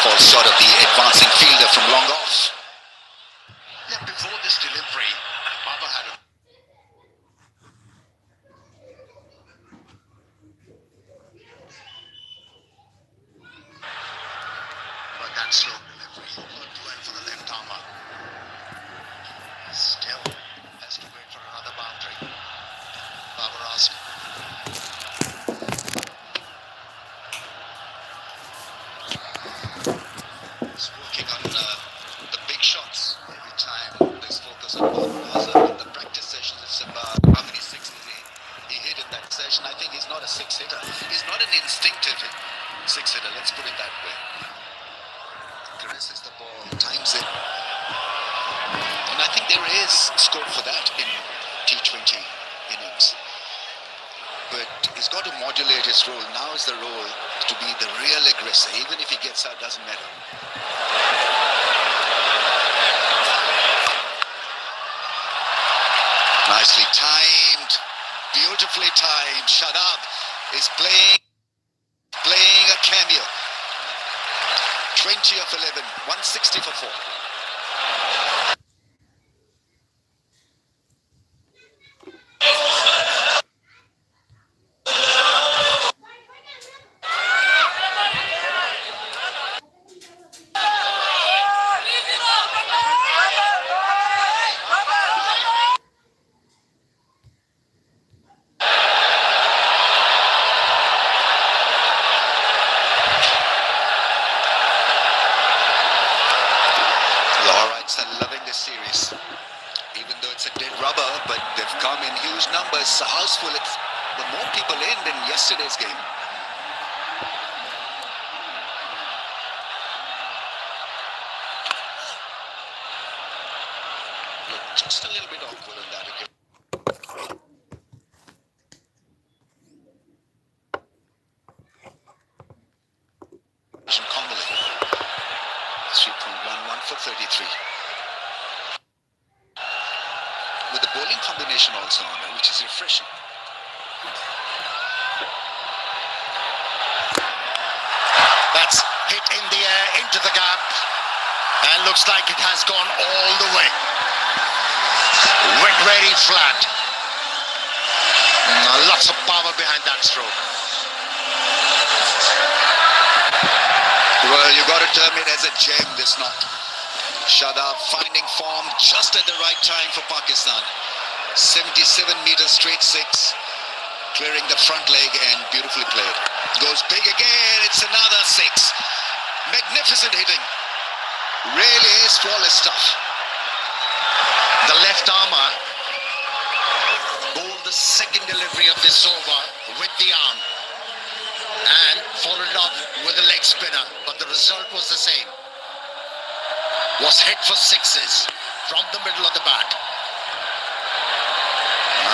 falls short of the advancing fielder from long off. Yeah, before this delivery, Baba had a but that slow delivery worked well for the left armer. Still has to wait for another boundary. Babaraz. He's working on the big shots every time. There's focus on Babaraz. In the practice sessions, it's about how many sixes he hit in that session. I think he's not a six-hitter. He's not an instinctive six-hitter, let's put it that way. Caresses the ball, times it. And I think there is scope for that in T20 innings. But he's got to modulate his role. Now is the role to be the real aggressor. Even if he gets out, doesn't matter. Nicely timed. Beautifully timed. Shadab is playing a cameo. 20 of 11, 160 for 4. Series, even though it's a dead rubber, but they've come in huge numbers. So house full. It's the more people in than yesterday's game. Look, just a little bit awkward on that again. Connolly, 3.11 for 33. With the bowling combination also on it, which is refreshing. That's hit in the air into the gap and looks like it has gone all the way. Went very flat. Lots of power behind that stroke. Well, you got to term it as a gem, this knock. Shadab finding form just at the right time for Pakistan. 77 meters straight 6, clearing the front leg and beautifully played. Goes big again, it's another 6. Magnificent hitting. Really is flawless stuff. The left armer bowled the second delivery of this over with the arm and followed it up with a leg spinner, but the result was the same. Was hit for 6s from the middle of the bat.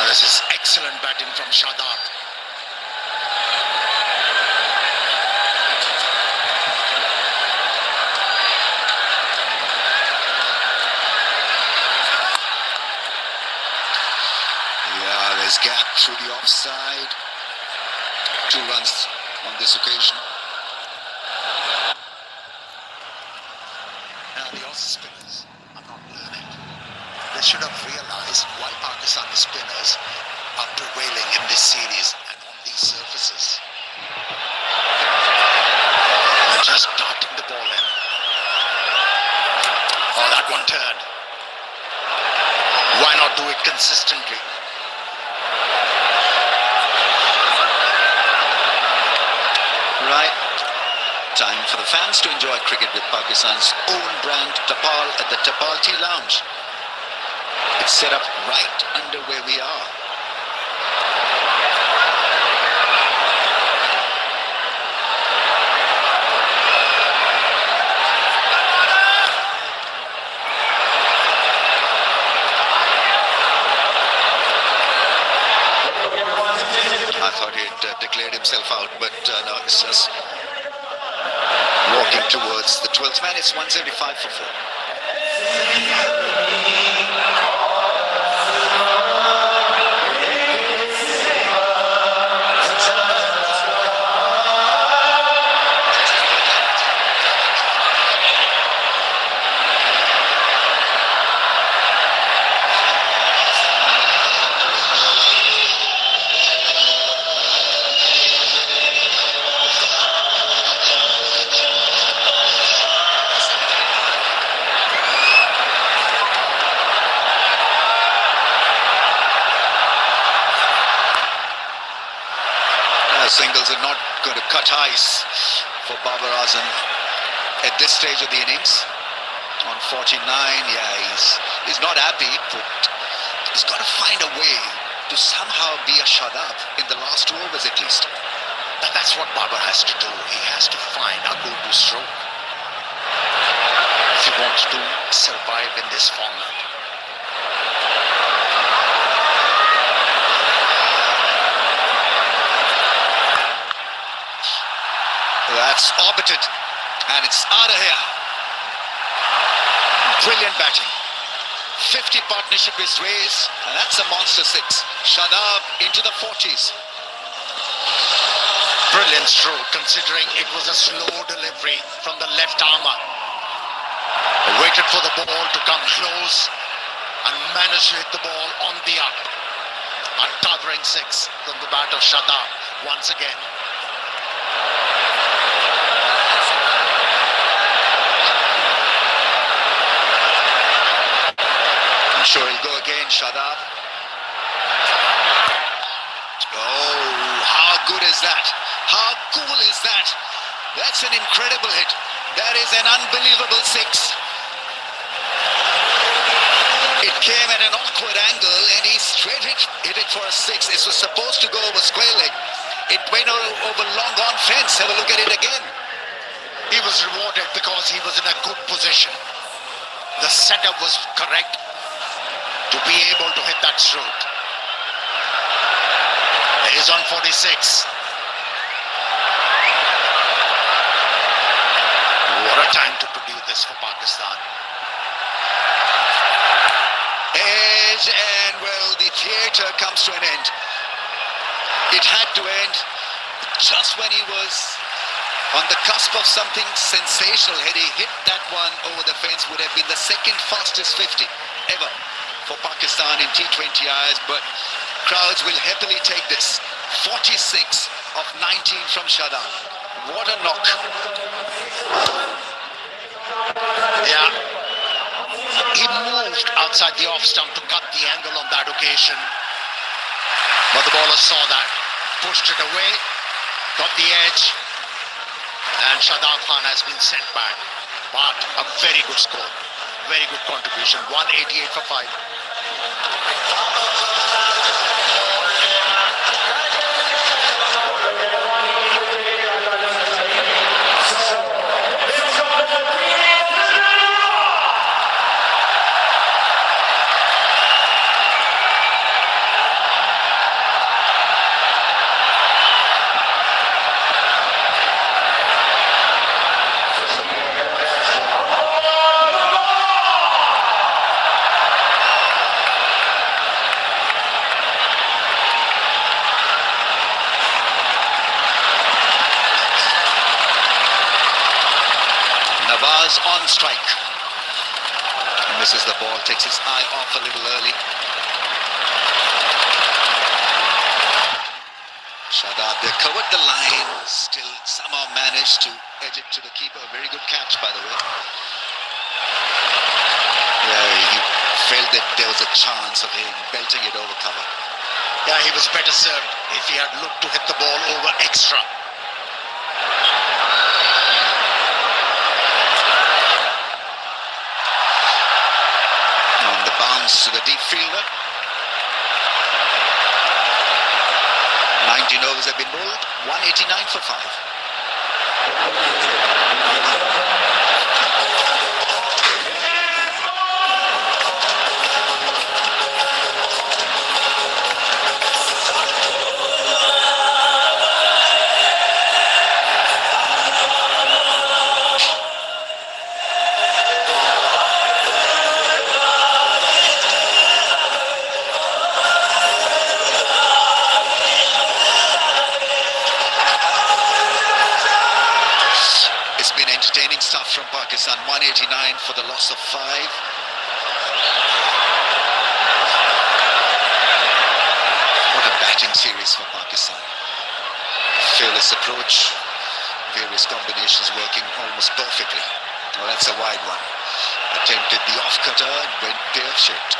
This is excellent batting from Shadab. Yeah, there's gap through the offside. 2 runs on this occasion. The Aussie spinners are not learning. They should have realized why Pakistani spinners are prevailing in this series and on these surfaces. They're just darting the ball in. Oh, that one turned. Why not do it consistently? Right. Time for the fans to enjoy cricket with Pakistan's own brand Tapal at the Tapal Tea Lounge. It's set up right under where we are. I thought he'd declared himself out, but no, it's just walking towards the 12th man. It's 175 for 4. The singles are not going to cut ice for Babar Azam at this stage of the innings. On 49, yeah, he's not happy, but he's got to find a way to somehow be a shut-up in the last 2 overs at least. That's what Babar has to do. He has to find a go-to stroke if he wants to survive in this format. That's orbited, and it's out of here. Brilliant batting. 50 partnership is raised, and that's a monster 6. Shadab into the 40s. Brilliant stroke, considering it was a slow delivery from the left armour. Waited for the ball to come close and managed to hit the ball on the up. A towering 6 from the bat of Shadab once again. Sure, he'll go again, Shadab. Oh, how good is that? How cool is that? That's an incredible hit. That is an unbelievable 6. It came at an awkward angle and he straight hit it for a 6. This was supposed to go over square leg. It went over long on fence. Have a look at it again. He was rewarded because he was in a good position. The setup was correct to be able to hit that stroke. He's on 46. What a time to produce this for Pakistan. Edge, and well, the theatre comes to an end. It had to end just when he was on the cusp of something sensational. Had he hit that one over the fence, would have been the second fastest 50 ever for Pakistan in T20 Is, but crowds will happily take this. 46 of 19 from Shadab. What a knock. Yeah. He moved outside the off stump to cut the angle on that occasion. But the bowler saw that, pushed it away, got the edge, and Shadab Khan has been sent back. But a very good score. Very good contribution. 188 for 5. On strike. Misses the ball, takes his eye off a little early. Shadab, they covered the line, still somehow managed to edge it to the keeper. Very good catch, by the way. Yeah, he felt that there was a chance of him belting it over cover. Yeah, he was better served if he had looked to hit the ball over extra. To the deep fielder. 19 overs have been bowled. 189 for 5. Stuff from Pakistan. 189 for the loss of 5. What a batting series for Pakistan. Fearless approach, various combinations working almost perfectly. Well, that's a wide one. Attempted the off cutter and went pear-shaped.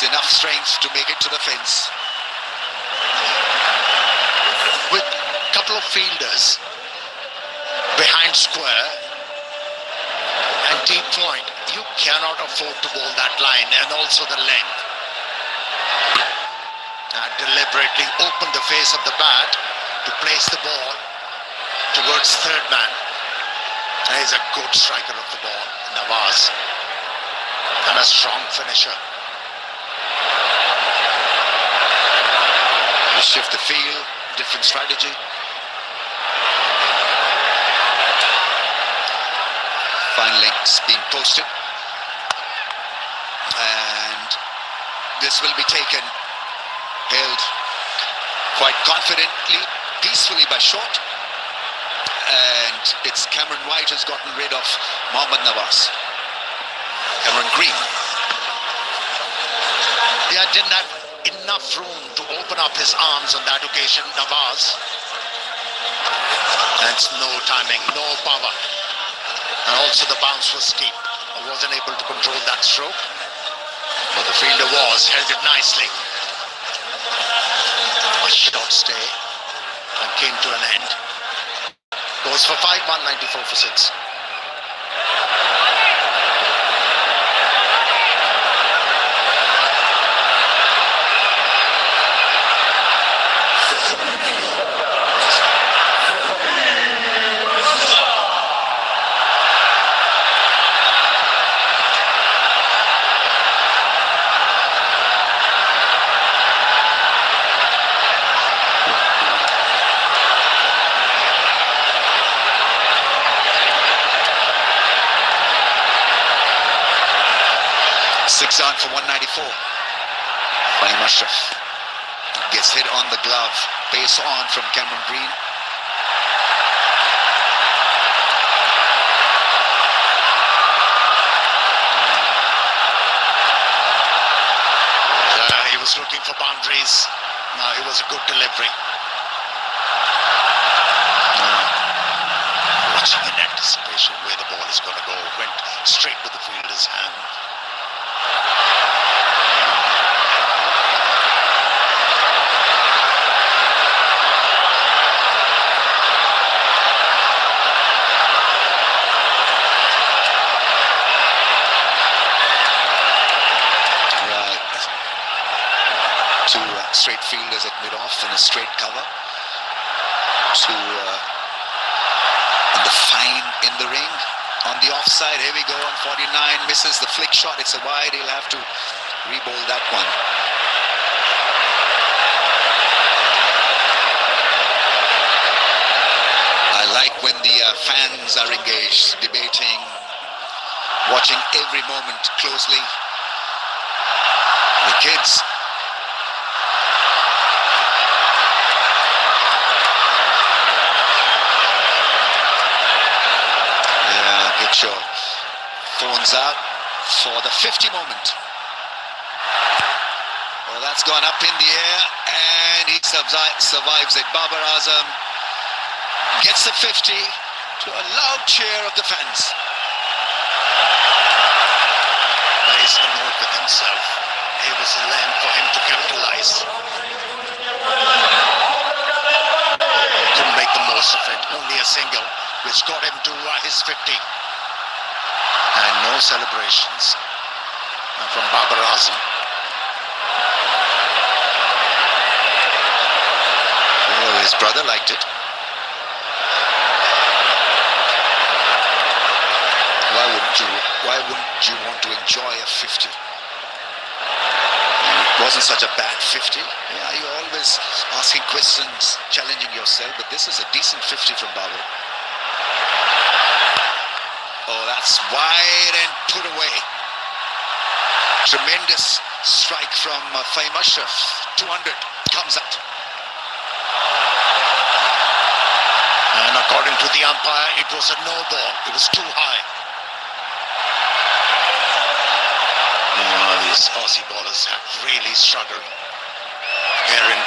enough strength to make it to the fence. With a couple of fielders behind square and deep point, you cannot afford to bowl that line, and also the length. And deliberately open the face of the bat to place the ball towards third man. And he's a good striker of the ball, Nawaz, and a strong finisher. You shift the field, different strategy. Fine lengths being posted. And this will be taken, held quite confidently, peacefully by short. And it's Cameron White who's gotten rid of Mohammad Nawaz. Cameron Green. Yeah, didn't have enough room to open up his arms on that occasion, Nawaz. That's no timing, no power. And also the bounce was steep. I wasn't able to control that stroke. But the fielder held it nicely. A short stay and came to an end. Goes for 5, 194 for 6. Six on for 194. Fahim Ashraf gets hit on the glove. Base on from Cameron Green. He was looking for boundaries. No, it was a good delivery. Watching in anticipation where the ball is going to go. Went straight to the fielder's hand. Two straight fielders at mid-off and a straight cover. And the fine in the ring on the offside. Here we go on 49. Misses the flick shot. It's a wide. He'll have to re-bowl that one. I like when the fans are engaged, debating, watching every moment closely. The kids. Get your phones out for the 50 moment. Well, that's gone up in the air and he survives it. Babar Azam gets the 50 to a loud cheer of the fans. But he's annoyed with himself. It was a lane for him to capitalize. Couldn't make the most of it. Only a single, which got him to his 50. And no celebrations from Babar Azam. Oh, his brother liked it. Why wouldn't you want to enjoy a 50? It wasn't such a bad 50. Yeah, you're always asking questions, challenging yourself, but this is a decent 50 from Babar. Oh, that's wide and put away. Tremendous strike from Fahim Ashraf. 200 comes up. And according to the umpire, it was a no ball. It was too high. These Aussie bowlers have really struggled here in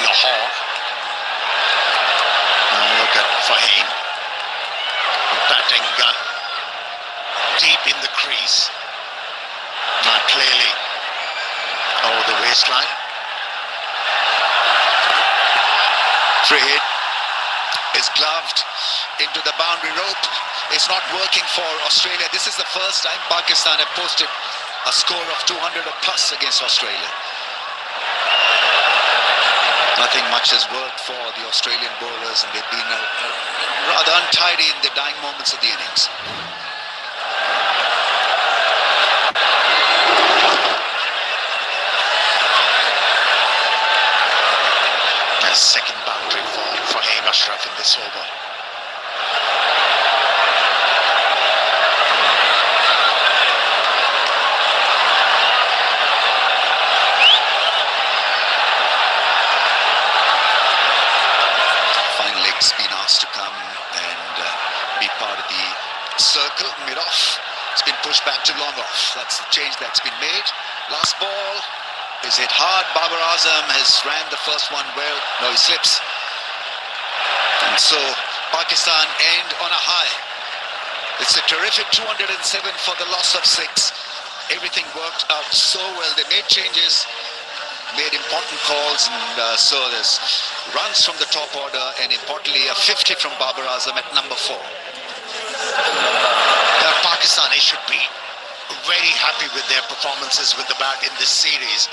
Lahore. Look at Fahim batting deep in the crease. Clearly Oh, the waistline. Free hit is gloved into the boundary rope. It's not working for Australia. This is the first time Pakistan have posted a score of 200 or plus against Australia. Nothing much has worked for the Australian bowlers, and they've been rather untidy in the dying moments of the innings. A second boundary for Haim Ashraf in this over. Fine legs been asked to come and be part of the circle mid-off. It's been pushed back to long off. That's the change that's been made. Last ball is hit hard. Babar Azam has ran the first one well. No, he slips. And so Pakistan end on a high. It's a terrific 207 for the loss of 6. Everything worked out so well. They made changes, made important calls, and so there's runs from the top order, and importantly a 50 from Babar Azam at number 4. Pakistani should be very happy with their performances with the bat in this series,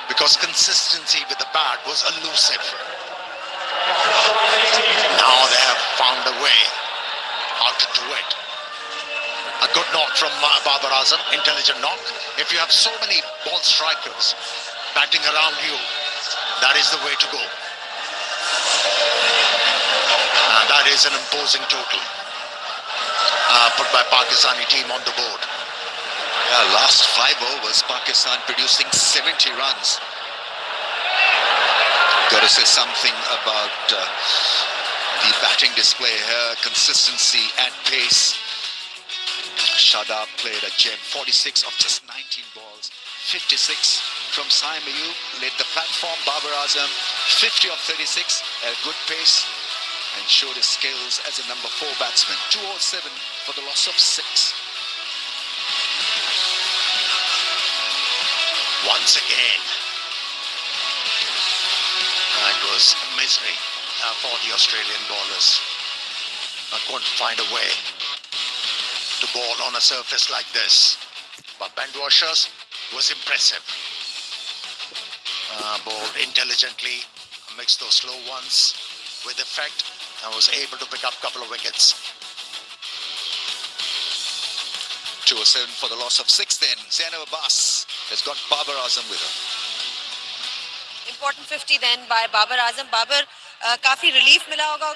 because consistency with the bat was elusive. Now they have found a way how to do it. A good knock from Babar Azam, intelligent knock. If you have so many ball strikers batting around you, that is the way to go. And that is an imposing total put by Pakistani team on the board. Yeah, last 5 overs, Pakistan producing 70 runs. Got to say something about the batting display here, consistency and pace. Shadab played a gem, 46 of just 19 balls, 56 from Saim Ayub, led the platform. Babar Azam, 50 of 36, a good pace, and showed his skills as a number 4 batsman. 207 for the loss of 6. Once again, it was a misery for the Australian bowlers. Not going to find a way to bowl on a surface like this. But Bandwashers was impressive. Bowled intelligently, mixed those slow ones with effect, and was able to pick up a couple of wickets. 207 for the loss of 6 then. Zainab Abbas has got Babar Azam with her. Important 50 then by Babar Azam. Babar काफी relief मिला होगा